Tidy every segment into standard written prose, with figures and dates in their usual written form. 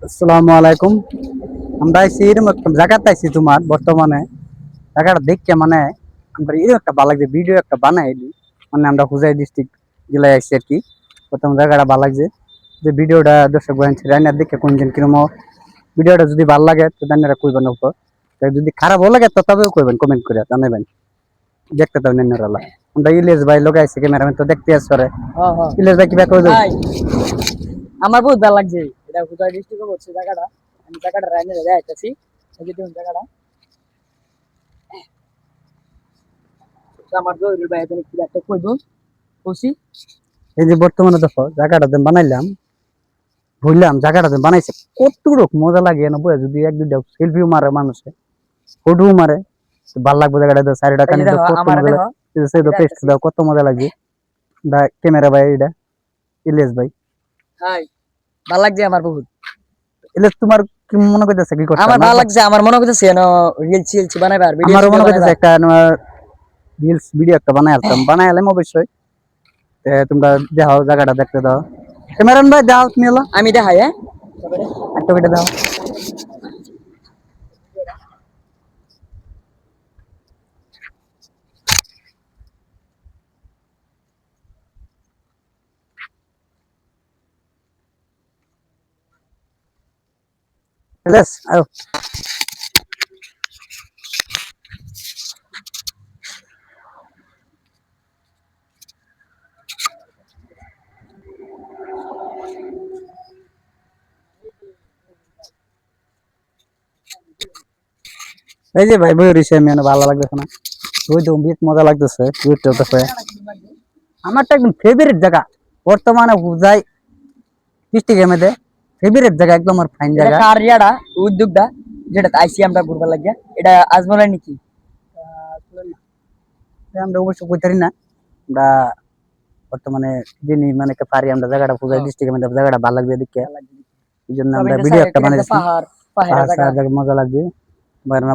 আসসালামু আলাইকুম। আমরা আইছি এরকম একটা জায়গাতে আইছি তোমার বর্তমানে জায়গাটা দেখে মানে আমরা এরকম একটা ভালো লাগছে ভিডিও একটা বানাইলি মানে আমরা হুজাই ডিস্ট্রিক্ট জেলায় আইছি আর কি। প্রথম জায়গাটা ভালো লাগছে যে ভিডিওটা দর্শক বানাইছে রান্নার দেখে কোনদিন কিরম ভিডিওটা যদি ভালো লাগে তো জানারা কইবেন উপর, যদি খারাপও লাগে তো তবেও কইবেন কমেন্ট করে জানাবেন। দেখতে তো নেনারালা আমরা ইলিয়াস ভাই লোক আইছে ক্যামেরাম্যান তো দেখতে আসরে। হ্যাঁ হ্যাঁ ইলিয়াস ভাই কিবা কই দাও। ভাই আমার বহুত ভালো লাগছে এটা কোথায় ডিস্ট্রিক্টে বলছে জায়গাটা। আমি জায়গাটা রাইনে যাইতেছি এই যে দেখুন জায়গাটা তো আমার জরুরি ভাই এখানে কি একটা কইবো খুশি। এই যে বর্তমানে দেখো জায়গাটা যে বানাইলাম বুঝলাম জায়গাটা যে বানাইছে কতটুকু মজা লাগে না বলে যদি এক দুইটা সেলফিও মারে মানুষে ফটোও মারে ভাল লাগবে জায়গাটা সাইডটা এই যে কানি দেখো কত আমার মজা দেখো লাগে সেই তো এটা পেস্ট আইতাছি। দাও কত মজা লাগে দা ক্যামেরা ভাই এটা ইলিয়াস ভাই। হাই ভালো লাগছে আমার বহুত। ইলিয়াস তোমার কি মনে করতেছে কি করতে আমার না ভালো লাগছে আমার মনে করতেছে এনো রিলস টিলস বানাইবার ভিডিও আমার টিডিও মনে করতেছে বানাইবার। একটা রিলস ভিডিও একটা বানাই আলতাম বানাই আলাম অবশ্যই। তোমরা দেখাও জায়গাটা দেখতে দাও ক্যামেরাম্যান ভাই দাও তুমি এলো আমি দেখাই হ্যাঁ একটা ভিডিও দাও। ইলিয়াস আয়ো। এই যে ভাই বই রইছে আমি ভালো লাগতেছে না বই তো বিট মজা লাগতেছে বিট চলতেছে। আমারটা একদম ফেভারিট জায়গা বর্তমানে হুজাই ডিস্ট্রিক্টের মধ্যে ফেভারিট জায়গা একদম আমার ফাইন এটা জায়গা। কার ইয়াটা উদ্যোগটা যেটা আইসি আমরা ঘুরবার লাগিয়া এটা আজমলের নাকি আমরা অবশ্য কইতে পারি না আমরা বর্তমানে যিনি মানে একটা পারি আমরা জায়গাটা হুজাই ডিস্ট্রিক্টের মধ্যে জায়গাটা ভালো লাগবে দেখে এই জন্য আমরা ভিডিও একটা বানাইছি। পাহাড় পাহাড়ের পাহাড় জায়গা সাহায্য মজা লাগবে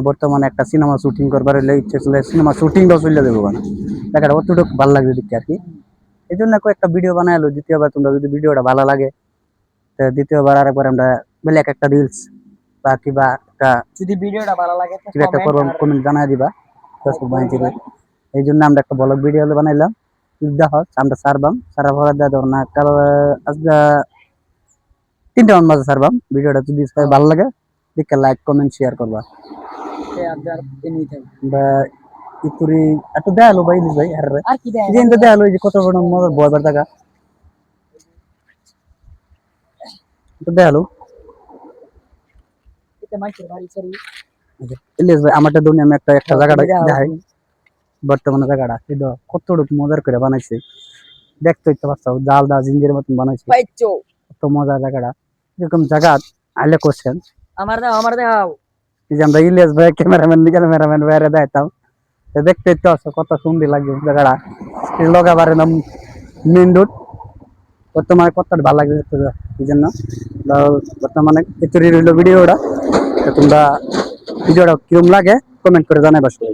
বর্তমানে একটা সিনেমা শুটিং করবার হলে ইচ্ছে ছিল সিনেমা শুটিংটাও চলে দেবো না জায়গাটা অতটুকু ভালো লাগবে দেখতে আর কি। এই জন্য কয়েকটা ভিডিও বানাইলো দ্বিতীয়বার তোমরা যদি ভিডিওটা ভালো লাগে দ্বিতীয়বার আরেকবার আমরা বেলে একটা রিলস বা কিবা একটা যদি ভিডিওটা ভালো লাগে তো কিবা একটা কমেন্ট করবো আর কমেন্ট জানাই দিবা ফেসবুক করে বানিয়ে। দিবা। এই জন্য আমরা একটা ব্লগ ভিডিও বানাইলাম দেখো আমরা সারবাম সারা ভরা দেওয়া ধর না কাল আজকে 3টা মাঝে সারবাম ভিডিওটা যদি ভালো লাগে দেখে লাইক কমেন্ট শেয়ার করবা। আপনার এমনি থাকবে বা ইতুরি এত দেয়ালো ভাই ইলিশ ভাই আরে আর কি দেয় এই যে দেয়ালো এই যে কত বড় মজার বয়বার জায়গা তো দেয়ালো। এটা মাইকের বাড়ি সরি ইলিশ ভাই আমারটা দুনিয়া আমি একটা একটা জায়গাটা তুমি দেখাও দেখাই বর্তমানে জায়গাটা এটা কতটুকু মজার করে বানাইছে দেখতে ইচ্ছা পাচ্ছ জাল দা জিঞ্জিরের মতন বানাইছে পাইছো কত মজার জায়গাটা এরকম জায়গা আইলে কোশ্চেন আমার দেখাও এই যে আমরা ইলিয়াস ভাই ক্যামেরাম্যান বাইরে দেখাইতাম দেখতে ইচ্ছা পাচ্ছ কত সুন্দর লাগছে জায়গাটা লগাবার একদম মেন রোড বর্তমানে কতটা ভালো লাগছে দেখতে এই জন্য বর্তমানে এত রইল ভিডিওটা তোমরা ভিডিওটা কিরম লাগে কমেন্ট করে জানাইবা সবাই।